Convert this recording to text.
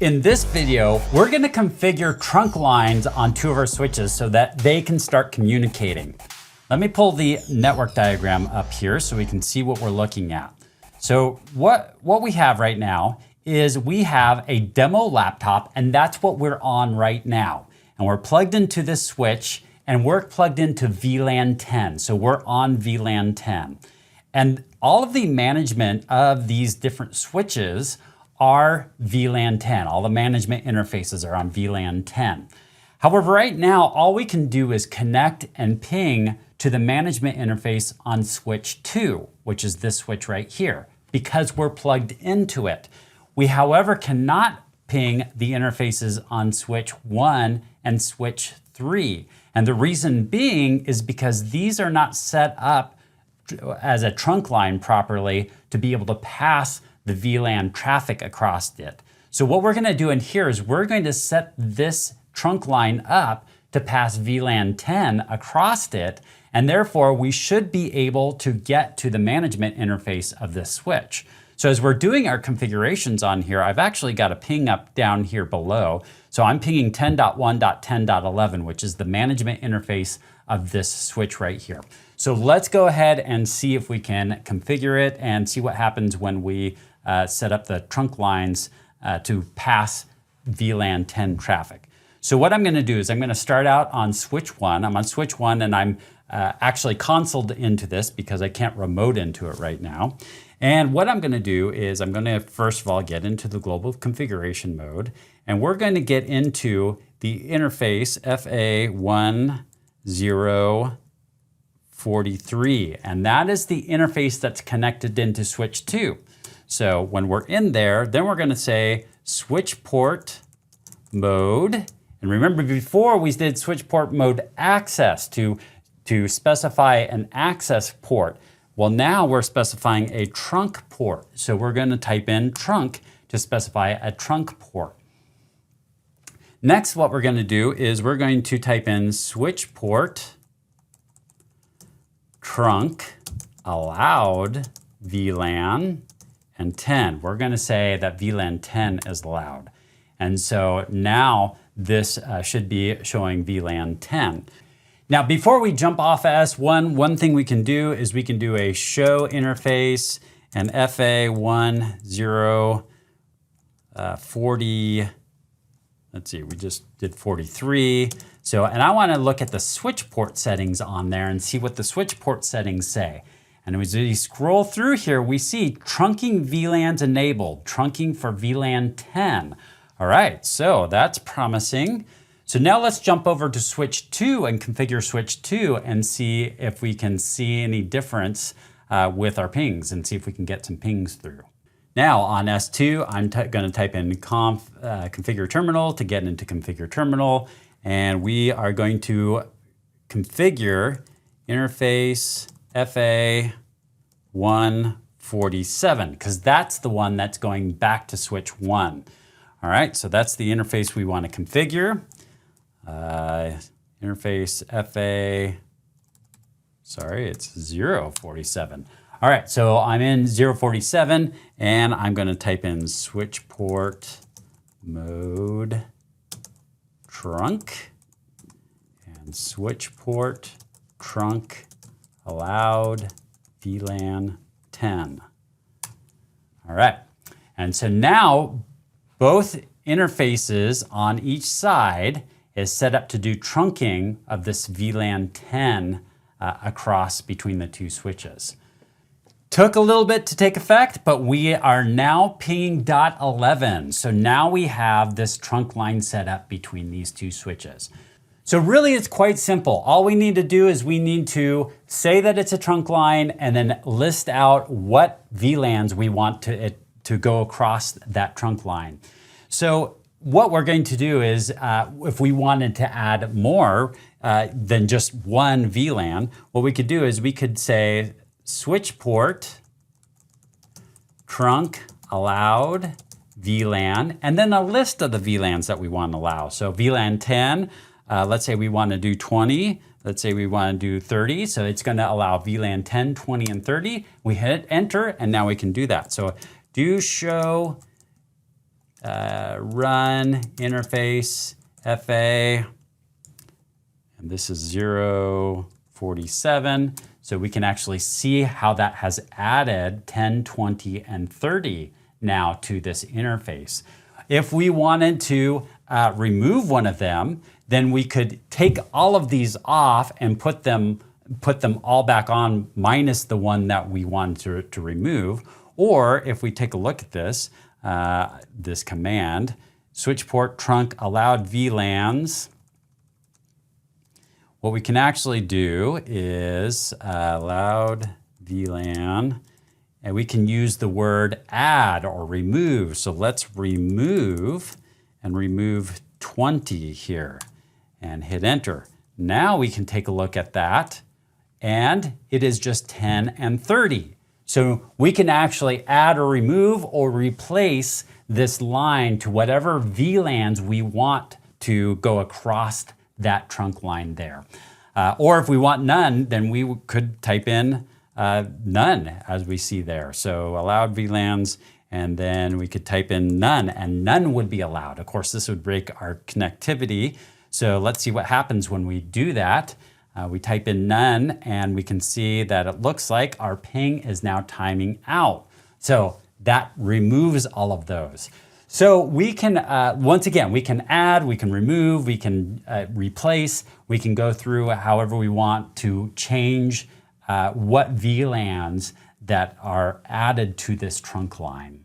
In this video, we're going to configure trunk lines on two of our switches so that they can start communicating. Let me pull the network diagram up here so we can see what we're looking at. So what we have right now is we have a demo laptop, and that's what we're on right now. And we're plugged into this switch, and we're plugged into VLAN 10. So we're on VLAN 10. And all of the management of these different switches are VLAN 10. All the management interfaces are on VLAN 10. However, right now, all we can do is connect and ping to the management interface on switch 2, which is this switch right here, because we're plugged into it. We, however, cannot ping the interfaces on switch 1 and switch 3. And the reason being is because these are not set up as a trunk line properly to be able to pass the VLAN traffic across it. So what we're going to do in here is we're going to set this trunk line up to pass VLAN 10 across it, and therefore we should be able to get to the management interface of this switch. So as we're doing our configurations on here, I've actually got a ping up down here below. So I'm pinging 10.1.10.11, which is the management interface of this switch right here. So let's go ahead and see if we can configure it and see what happens when we set up the trunk lines to pass VLAN 10 traffic. So what I'm going to do is I'm going to start out on switch 1. I'm on switch 1 and I'm actually consoled into this because I can't remote into it right now. And what I'm going to do is I'm going to first of all get into the global configuration mode, and we're going to get into the interface FA1043, and that is the interface that's connected into switch 2. So when we're in there, then we're going to say switch port mode. And remember, before we did switch port mode access to specify an access port. Well, now we're specifying a trunk port. So we're going to type in trunk to specify a trunk port. Next, what we're going to do is we're going to type in switch port trunk allowed VLAN and 10. We're going to say that VLAN 10 is allowed. And so now this should be showing VLAN 10. Now, before we jump off S1, one thing we can do is we can do a show interface and FA1040, let's see, we just did 43. So, and I want to look at the switch port settings on there and see what the switch port settings say. And as we scroll through here, we see trunking VLANs enabled, trunking for VLAN 10. All right, so that's promising. So now let's jump over to switch 2 and configure switch 2 and see if we can see any difference with our pings and see if we can get some pings through. Now on S2, I'm going to type in configure terminal to get into configure terminal, and we are going to configure interface FA1047 because that's the one that's going back to switch 1. All right, so that's the interface we want to configure. Interface it's 047. All right, so I'm in 047 and I'm going to type in switch port mode trunk and switch port trunk allowed VLAN 10. All right, and so now both interfaces on each side is set up to do trunking of this VLAN 10 across between the two switches. Took a little bit to take effect, but we are now pinging .11. So now we have this trunk line set up between these two switches. So really it's quite simple. All we need to do is we need to say that it's a trunk line and then list out what VLANs we want to go across that trunk line. So what we're going to do is if we wanted to add more than just one VLAN, what we could do is we could say switch port trunk allowed VLAN, and then a list of the VLANs that we want to allow. So VLAN 10, let's say we want to do 20. Let's say we want to do 30. So it's going to allow VLAN 10, 20, and 30. We hit enter, and now we can do that. So do show run interface FA, and this is 047. So we can actually see how that has added 10, 20, and 30 now to this interface. If we wanted to remove one of them, then we could take all of these off and put them all back on minus the one that we wanted to remove. Or if we take a look at this, this command, switch port trunk allowed VLANs, what we can actually do is allowed VLAN, and we can use the word add or remove. So let's remove 20 here and hit enter. Now we can take a look at that, and it is just 10 and 30. So we can actually add or remove or replace this line to whatever VLANs we want to go across that trunk line there. Or if we want none, then we could type in none as we see there. So allowed VLANs, and then we could type in none, and none would be allowed. Of course, this would break our connectivity. So let's see what happens when we do that. We type in none, and we can see that it looks like our ping is now timing out. So that removes all of those. So we can, once again, we can add, we can remove, we can replace, we can go through however we want to change what VLANs that are added to this trunk line.